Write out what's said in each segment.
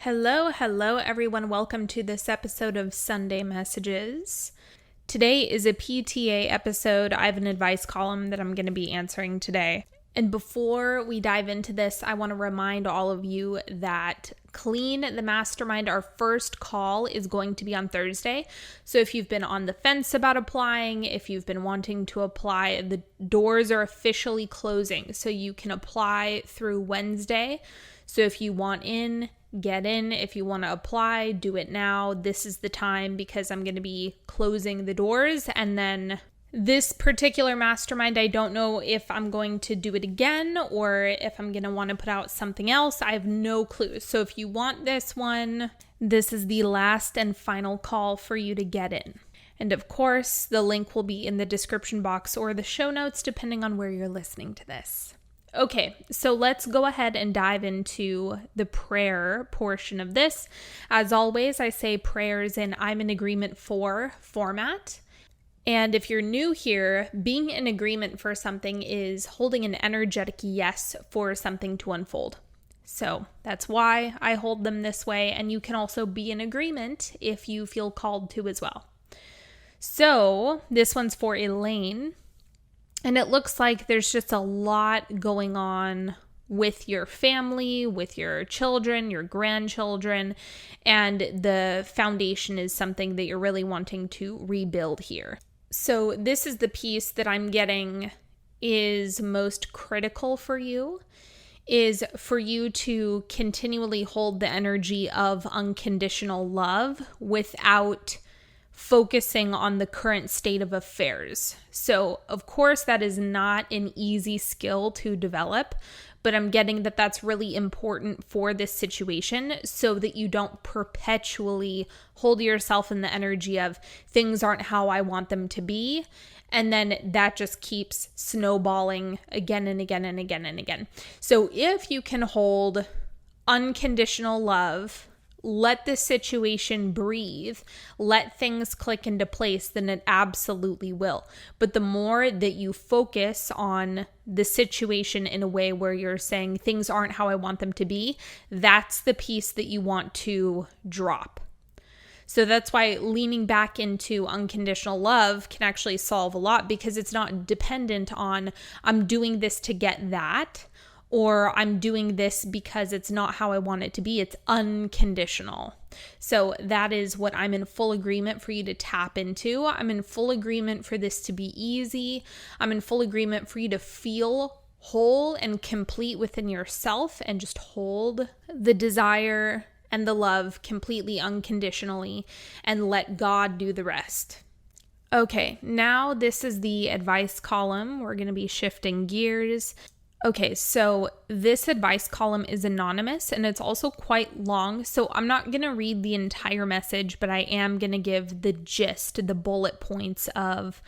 Hello, everyone. Welcome to this episode of Sunday Messages. Today is a PTA episode. I have an advice column that I'm going to be answering today. And before we dive into this, I want to remind all of you that Clean the Mastermind, our first call, is going to be on Thursday. So if you've been on the fence about applying, if you've been wanting to apply, the doors are officially closing. So you can apply through Wednesday. So if you want in, get in. If you want to apply, do it now. This is the time because I'm going to be closing the doors. And then this particular mastermind, I don't know if I'm going to do it again or if I'm going to want to put out something else. I have no clue. So if you want this one, this is the last and final call for you to get in. And of course, the link will be in the description box or the show notes, depending on where you're listening to this. Okay, so let's go ahead and dive into the prayer portion of this. As always, I say prayers in I'm in agreement for format. And if you're new here, being in agreement for something is holding an energetic yes for something to unfold. So that's why I hold them this way. And you can also be in agreement if you feel called to as well. So this one's for Elaine. And it looks like there's just a lot going on with your family, with your children, your grandchildren, and the foundation is something that you're really wanting to rebuild here. So this is the piece that I'm getting is most critical for you, is for you to continually hold the energy of unconditional love without focusing on the current state of affairs. So, of course, that is not an easy skill to develop, but I'm getting that that's really important for this situation so that you don't perpetually hold yourself in the energy of things aren't how I want them to be. And then that just keeps snowballing again and again and again and again. So if you can hold unconditional love, let the situation breathe, let things click into place, then it absolutely will. But the more that you focus on the situation in a way where you're saying things aren't how I want them to be, that's the piece that you want to drop. So that's why leaning back into unconditional love can actually solve a lot because it's not dependent on I'm doing this to get that, or I'm doing this because it's not how I want it to be. It's unconditional. So that is what I'm in full agreement for you to tap into. I'm in full agreement for this to be easy. I'm in full agreement for you to feel whole and complete within yourself and just hold the desire and the love completely unconditionally and let God do the rest. Okay, now this is the advice column. We're going to be shifting gears. Okay, so this advice column is anonymous and it's also quite long. So I'm not going to read the entire message, but I am going to give the gist, the bullet points of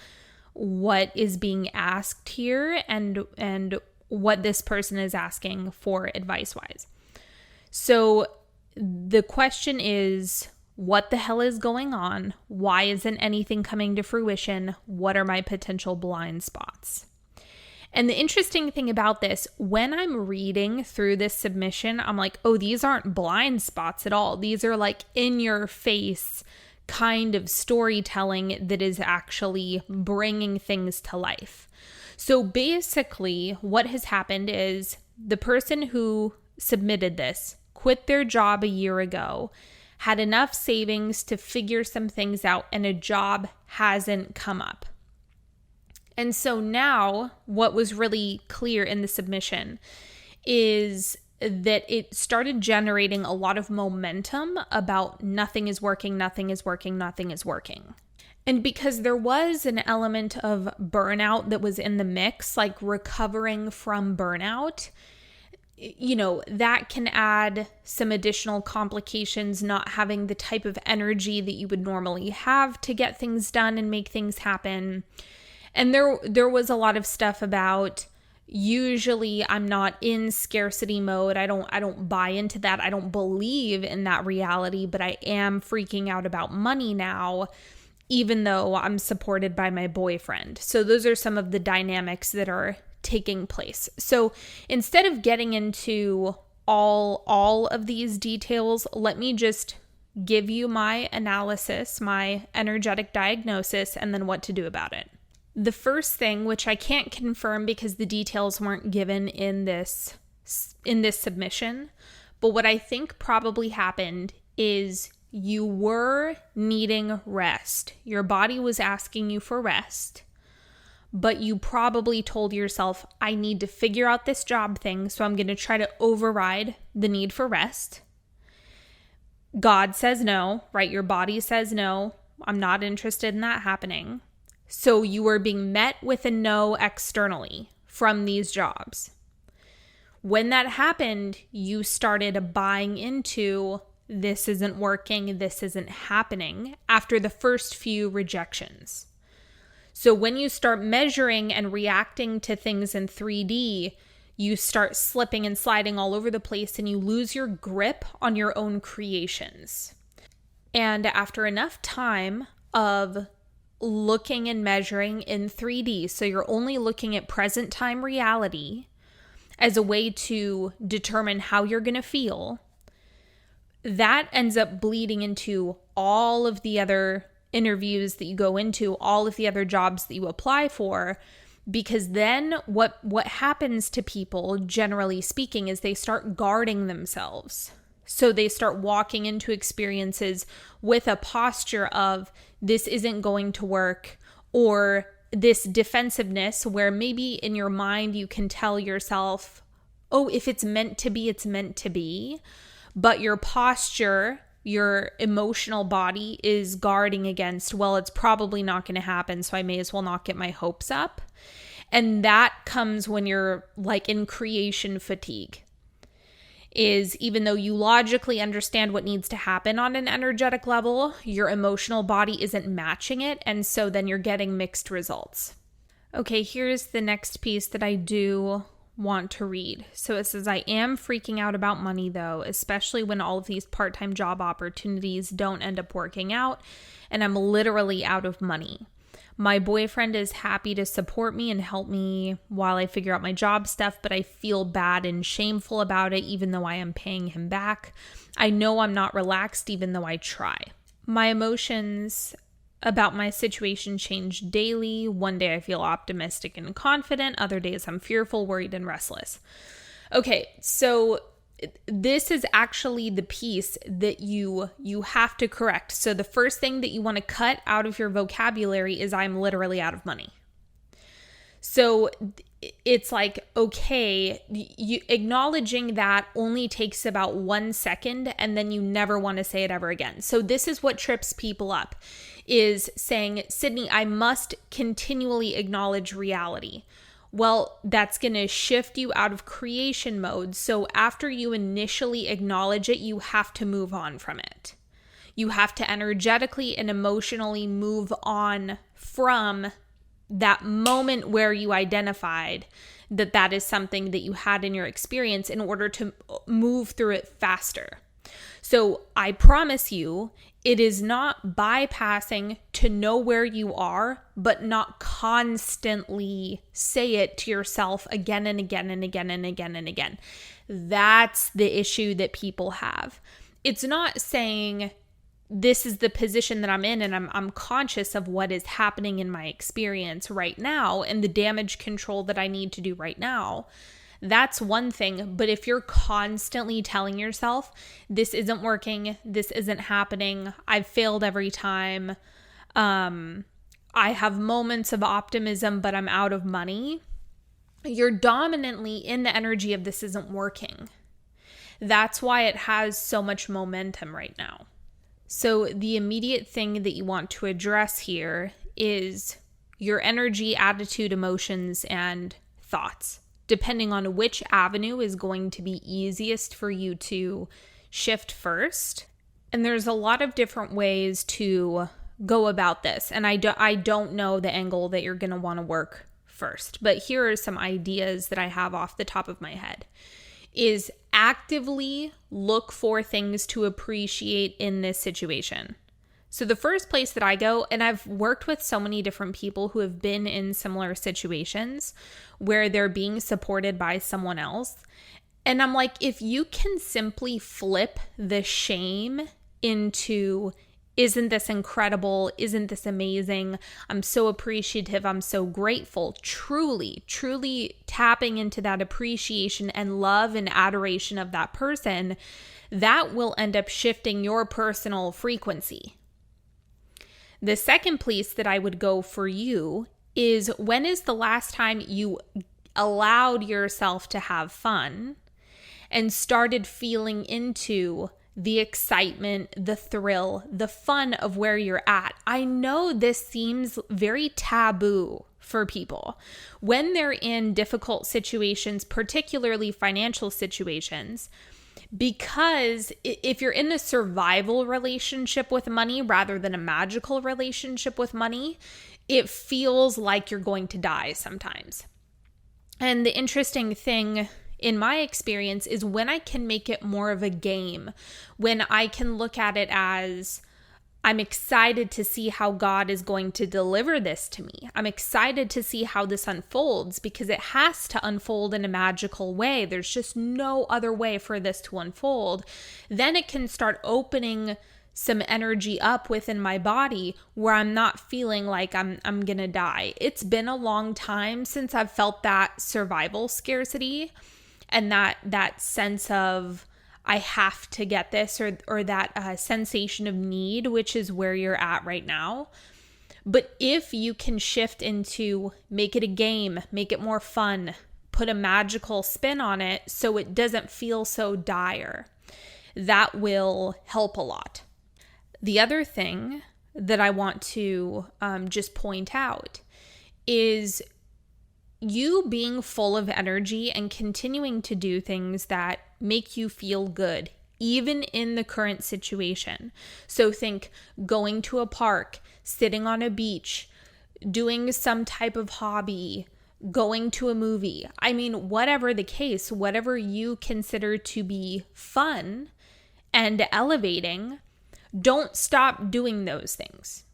what is being asked here and what this person is asking for advice-wise. So the question is, what the hell is going on? Why isn't anything coming to fruition? What are my potential blind spots? And the interesting thing about this, when I'm reading through this submission, I'm like, oh, these aren't blind spots at all. These are like in your face kind of storytelling that is actually bringing things to life. So basically what has happened is the person who submitted this quit their job a year ago, had enough savings to figure some things out, and a job hasn't come up. And so now what was really clear in the submission is that it started generating a lot of momentum about nothing is working. And because there was an element of burnout that was in the mix, like recovering from burnout, you know, that can add some additional complications, not having the type of energy that you would normally have to get things done and make things happen. And there was a lot of stuff about usually I'm not in scarcity mode. I don't buy into that. I don't believe in that reality, but I am freaking out about money now, even though I'm supported by my boyfriend. So those are some of the dynamics that are taking place. So instead of getting into all of these details, let me just give you my analysis, my energetic diagnosis, and then what to do about it. The first thing, which I can't confirm because the details weren't given in this submission, but what I think probably happened is you were needing rest. Your body was asking you for rest, but you probably told yourself, I need to figure out this job thing, so I'm going to try to override the need for rest. God says no, right? Your body says no. I'm not interested in that happening. So you were being met with a no externally from these jobs. When that happened, you started buying into this isn't working, this isn't happening after the first few rejections. So when you start measuring and reacting to things in 3D, you start slipping and sliding all over the place and you lose your grip on your own creations. And after enough time of looking and measuring in 3D, so you're only looking at present time reality as a way to determine how you're going to feel, that ends up bleeding into all of the other interviews that you go into, all of the other jobs that you apply for, because then what happens to people, generally speaking, is they start guarding themselves. So they start walking into experiences with a posture of this isn't going to work, or this defensiveness where maybe in your mind you can tell yourself, oh, if it's meant to be, it's meant to be. But your posture, your emotional body is guarding against, well, it's probably not going to happen, so I may as well not get my hopes up. And that comes when you're like in creation fatigue. Is even though you logically understand what needs to happen on an energetic level, your emotional body isn't matching it, and so then you're getting mixed results. Okay, here's the next piece that I do want to read. So it says, I am freaking out about money though, especially when all of these part-time job opportunities don't end up working out, and I'm literally out of money. My boyfriend is happy to support me and help me while I figure out my job stuff, but I feel bad and shameful about it even though I am paying him back. I know I'm not relaxed even though I try. My emotions about my situation change daily. One day I feel optimistic and confident. Other days I'm fearful, worried, and restless. Okay, so this is actually the piece that you have to correct. So the first thing that you want to cut out of your vocabulary is I'm literally out of money. So it's like, okay, you acknowledging that only takes about 1 second, and then you never want to say it ever again. So this is what trips people up, is saying, Sydney, I must continually acknowledge reality. Well, that's going to shift you out of creation mode. So after you initially acknowledge it, you have to move on from it. You have to energetically and emotionally move on from that moment where you identified that that is something that you had in your experience in order to move through it faster. So I promise you, it is not bypassing to know where you are, but not constantly say it to yourself again and again and again and again and again. That's the issue that people have. It's not saying this is the position that I'm in and I'm conscious of what is happening in my experience right now and the damage control that I need to do right now. That's one thing, but if you're constantly telling yourself, this isn't working, this isn't happening, I've failed every time, I have moments of optimism, but I'm out of money, you're dominantly in the energy of this isn't working. That's why it has so much momentum right now. So the immediate thing that you want to address here is your energy, attitude, emotions, and thoughts, depending on which avenue is going to be easiest for you to shift first. And there's a lot of different ways to go about this. And I don't know the angle that you're going to want to work first. But here are some ideas that I have off the top of my head. Is actively look for things to appreciate in this situation. So the first place that I go, and I've worked with so many different people who have been in similar situations where they're being supported by someone else, And I'm like, if you can simply flip the shame into, isn't this incredible? Isn't this amazing? I'm so appreciative. I'm so grateful. Truly, truly tapping into that appreciation and love and adoration of that person, that will end up shifting your personal frequency. The second place that I would go for you is, when is the last time you allowed yourself to have fun and started feeling into the excitement, the thrill, the fun of where you're at? I know this seems very taboo for people when they're in difficult situations, particularly financial situations, because if you're in a survival relationship with money rather than a magical relationship with money, it feels like you're going to die sometimes. And the interesting thing in my experience is when I can make it more of a game, when I can look at it as, I'm excited to see how God is going to deliver this to me. I'm excited to see how this unfolds, because it has to unfold in a magical way. There's just no other way for this to unfold. Then it can start opening some energy up within my body where I'm not feeling like I'm gonna die. It's been a long time since I've felt that survival scarcity and that sense of, I have to get this, or that sensation of need, which is where you're at right now. But if you can shift into, make it a game, make it more fun, put a magical spin on it so it doesn't feel so dire, that will help a lot. The other thing that I want to just point out is you being full of energy and continuing to do things that make you feel good, even in the current situation. So think going to a park, sitting on a beach, doing some type of hobby, going to a movie. I mean, whatever the case, whatever you consider to be fun and elevating, don't stop doing those things.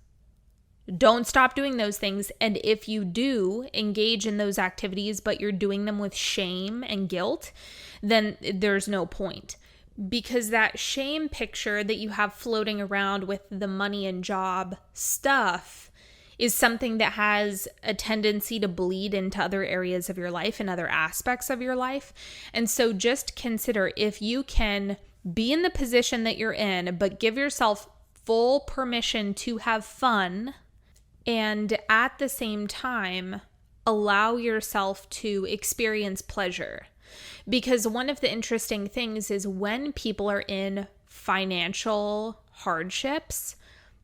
Don't stop doing those things. And if you do engage in those activities, but you're doing them with shame and guilt, then there's no point. Because that shame picture that you have floating around with the money and job stuff is something that has a tendency to bleed into other areas of your life and other aspects of your life. And so just consider, if you can be in the position that you're in, but give yourself full permission to have fun, and at the same time, allow yourself to experience pleasure. Because one of the interesting things is, when people are in financial hardships,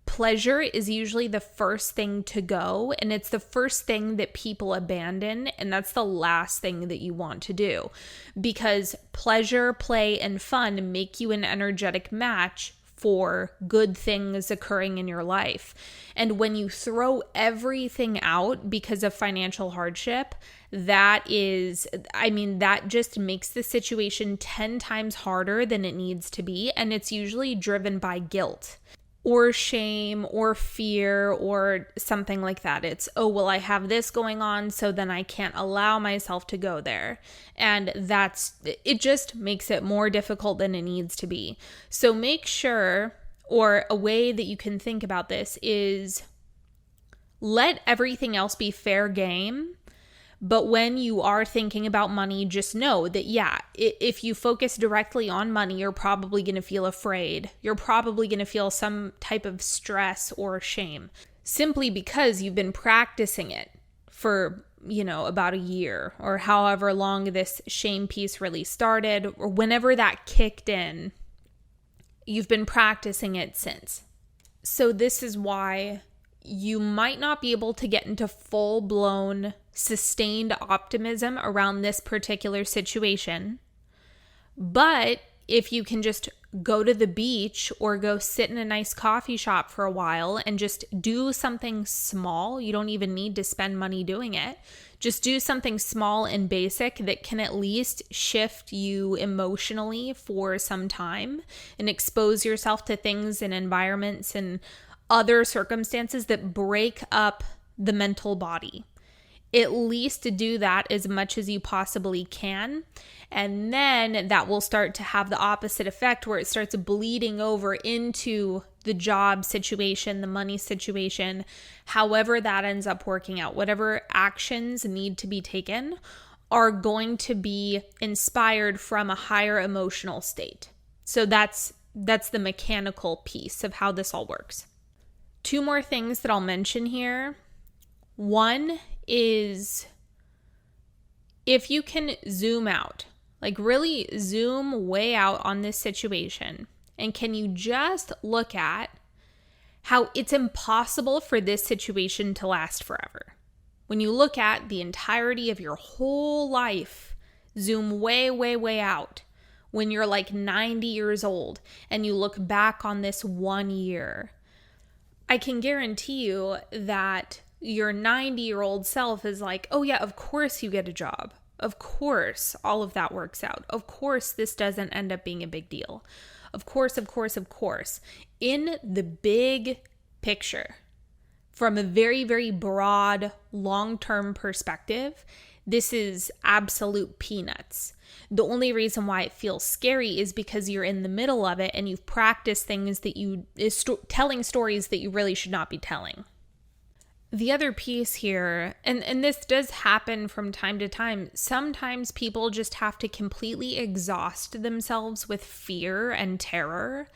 pleasure is usually the first thing to go, and it's the first thing that people abandon, and that's the last thing that you want to do. Because pleasure, play, and fun make you an energetic match for good things occurring in your life. And when you throw everything out because of financial hardship, that just makes the situation 10 times harder than it needs to be. And it's usually driven by guilt or shame or fear or something like that. It's, oh, well, I have this going on, so then I can't allow myself to go there. And it just makes it more difficult than it needs to be. So make sure, or a way that you can think about this is, let everything else be fair game. But when you are thinking about money, just know that, if you focus directly on money, you're probably going to feel afraid. You're probably going to feel some type of stress or shame, simply because you've been practicing it for, about a year, or however long this shame piece really started, or whenever that kicked in, you've been practicing it since. So this is why you might not be able to get into full-blown, sustained optimism around this particular situation. But if you can just go to the beach or go sit in a nice coffee shop for a while and just do something small, you don't even need to spend money doing it. Just do something small and basic that can at least shift you emotionally for some time, and expose yourself to things and environments and other circumstances that break up the mental body. At least do that as much as you possibly can. And then that will start to have the opposite effect where it starts bleeding over into the job situation, the money situation, however that ends up working out. Whatever actions need to be taken are going to be inspired from a higher emotional state. So that's the mechanical piece of how this all works. 2 more things that I'll mention here. One is if you can zoom out, like really zoom way out on this situation, and can you just look at how it's impossible for this situation to last forever. When you look at the entirety of your whole life, zoom way, way, way out, when you're like 90 years old and you look back on this 1 year, I can guarantee you that your 90-year-old self is like, oh yeah, of course you get a job. Of course all of that works out. Of course this doesn't end up being a big deal. Of course. In the big picture, from a very, very broad, long-term perspective, this is absolute peanuts. The only reason why it feels scary is because you're in the middle of it and you've practiced things that telling stories that you really should not be telling. The other piece here, and this does happen from time to time, sometimes people just have to completely exhaust themselves with fear and terror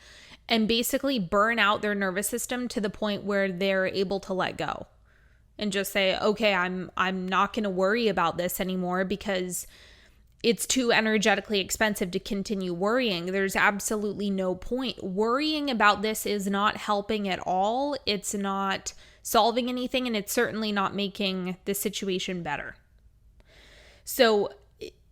and basically burn out their nervous system to the point where they're able to let go and just say, okay, I'm not going to worry about this anymore because it's too energetically expensive to continue worrying. There's absolutely no point. Worrying about this is not helping at all. It's not solving anything, and it's certainly not making the situation better. So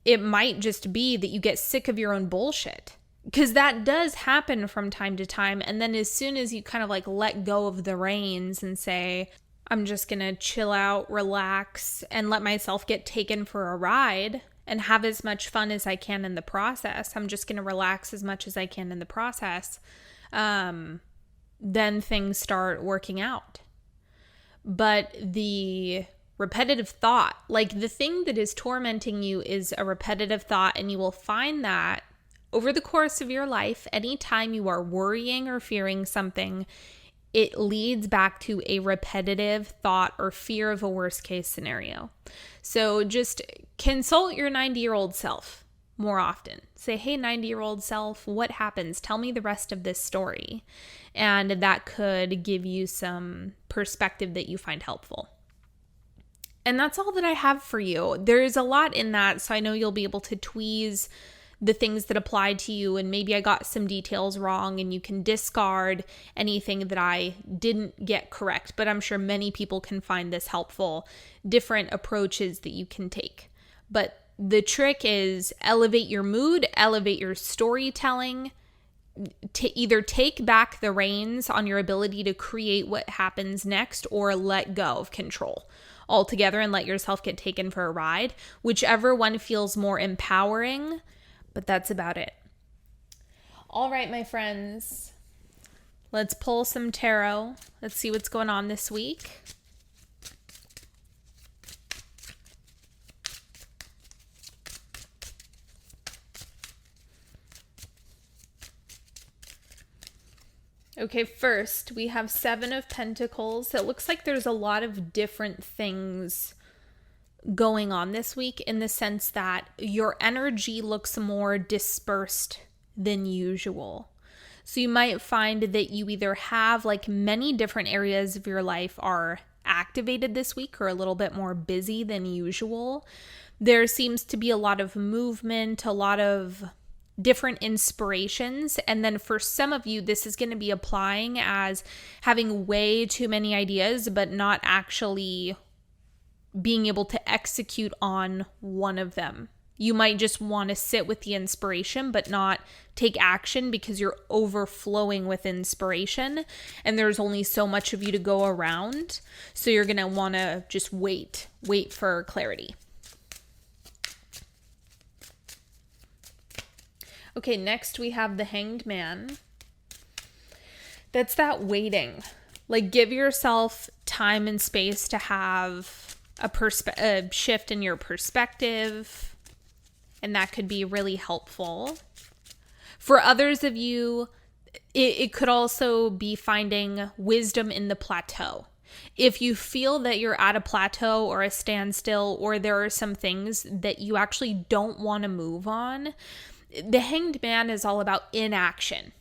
it might just be that you get sick of your own bullshit, because that does happen from time to time. And then as soon as you kind of like let go of the reins and say, I'm just going to chill out, relax, and let myself get taken for a ride and have as much fun as I can in the process. I'm just going to relax as much as I can in the process. Then things start working out. But the repetitive thought, like the thing that is tormenting you is a repetitive thought, and you will find that over the course of your life, anytime you are worrying or fearing something, it leads back to a repetitive thought or fear of a worst case scenario. So just consult your 90-year-old self more often. Say, hey, 90-year-old self, what happens? Tell me the rest of this story. And that could give you some perspective that you find helpful. And that's all that I have for you. There's a lot in that, so I know you'll be able to tweeze the things that apply to you, and maybe I got some details wrong and you can discard anything that I didn't get correct, but I'm sure many people can find this helpful, different approaches that you can take. But the trick is elevate your mood, elevate your storytelling, to either take back the reins on your ability to create what happens next or let go of control altogether and let yourself get taken for a ride, whichever one feels more empowering. But that's about it. All right, my friends, let's pull some tarot. Let's see what's going on this week. Okay, first we have 7 of Pentacles. It looks like there's a lot of different things going on this week in the sense that your energy looks more dispersed than usual. So you might find that you either have like many different areas of your life are activated this week or a little bit more busy than usual. There seems to be a lot of movement, a lot of different inspirations. And then for some of you, this is going to be applying as having way too many ideas, but not actually being able to execute on one of them. You might just want to sit with the inspiration, but not take action because you're overflowing with inspiration and there's only so much of you to go around. So you're going to want to just wait for clarity. Okay, next we have the Hanged Man. That's that waiting. Like, give yourself time and space to have a shift in your perspective, and that could be really helpful. For others of you, it could also be finding wisdom in the plateau. If you feel that you're at a plateau or a standstill, or there are some things that you actually don't want to move on, the Hanged Man is all about inaction.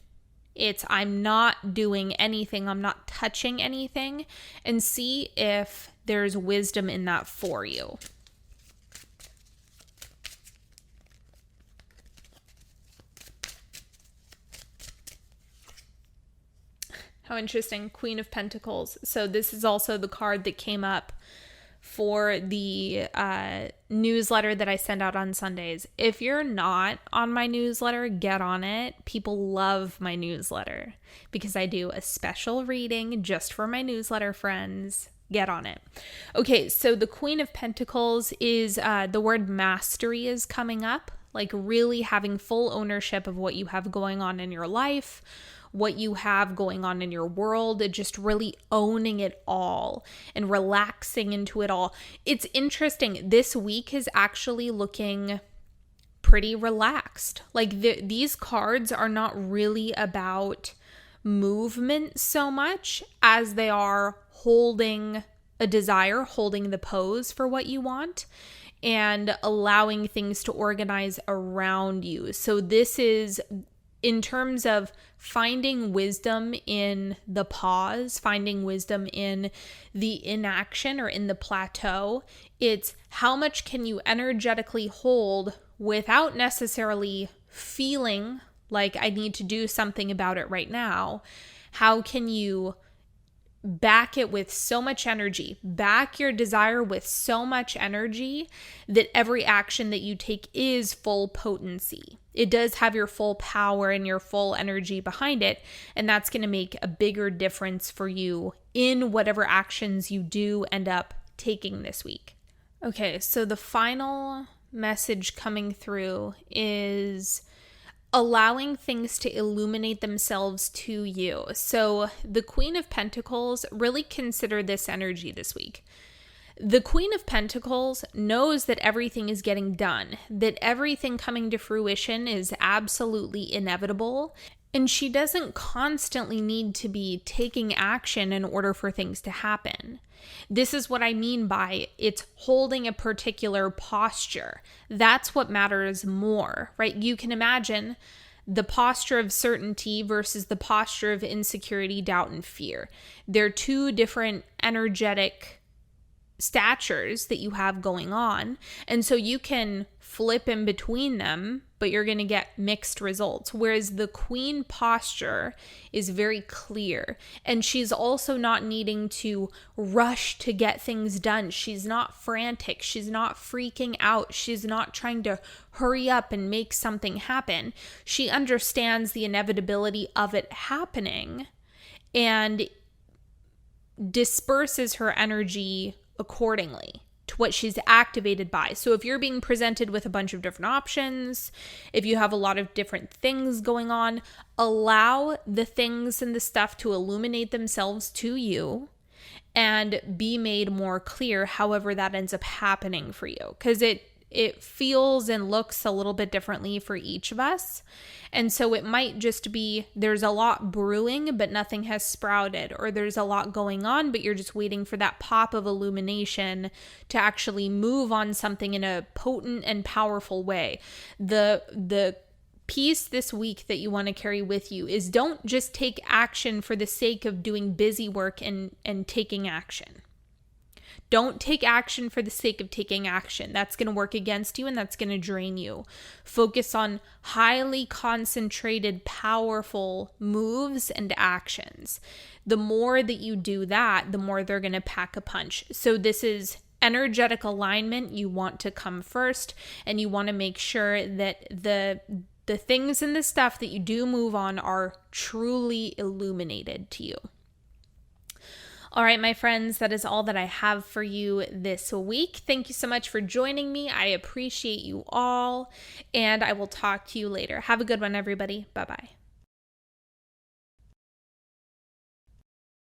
It's I'm not doing anything, I'm not touching anything, and see if there's wisdom in that for you. How interesting. Queen of Pentacles. So this is also the card that came up for the newsletter that I send out on Sundays. If you're not on my newsletter, get on it. People love my newsletter because I do a special reading just for my newsletter friends. Get on it. Okay, so the Queen of Pentacles is the word mastery is coming up, like really having full ownership of what you have going on in your life, what you have going on in your world, just really owning it all and relaxing into it all. It's interesting. This week is actually looking pretty relaxed. Like these cards are not really about movement so much as they are holding a desire, holding the pose for what you want, and allowing things to organize around you. So this is in terms of finding wisdom in the pause, finding wisdom in the inaction or in the plateau. It's how much can you energetically hold without necessarily feeling like I need to do something about it right now. How can you back it with so much energy, back your desire with so much energy that every action that you take is full potency. It does have your full power and your full energy behind it, and that's going to make a bigger difference for you in whatever actions you do end up taking this week. Okay, so the final message coming through is allowing things to illuminate themselves to you. So the Queen of Pentacles, really consider this energy this week. The Queen of Pentacles knows that everything is getting done, that everything coming to fruition is absolutely inevitable, and she doesn't constantly need to be taking action in order for things to happen. This is what I mean by it's holding a particular posture. That's what matters more, right? You can imagine the posture of certainty versus the posture of insecurity, doubt, and fear. They're two different energetic statures that you have going on. And so you can flip in between them, but you're going to get mixed results. Whereas the Queen posture is very clear. And she's also not needing to rush to get things done. She's not frantic. She's not freaking out. She's not trying to hurry up and make something happen. She understands the inevitability of it happening and disperses her energy accordingly to what she's activated by. So if you're being presented with a bunch of different options, if you have a lot of different things going on, allow the things and the stuff to illuminate themselves to you and be made more clear however that ends up happening for you. Because it feels and looks a little bit differently for each of us. And so it might just be there's a lot brewing, but nothing has sprouted, or there's a lot going on, but you're just waiting for that pop of illumination to actually move on something in a potent and powerful way. The piece this week that you want to carry with you is don't just take action for the sake of doing busy work and taking action. Don't take action for the sake of taking action. That's going to work against you and that's going to drain you. Focus on highly concentrated, powerful moves and actions. The more that you do that, the more they're going to pack a punch. So this is energetic alignment. You want to come first, and you want to make sure that the things and the stuff that you do move on are truly illuminated to you. All right, my friends, that is all that I have for you this week. Thank you so much for joining me. I appreciate you all, and I will talk to you later. Have a good one, everybody. Bye-bye.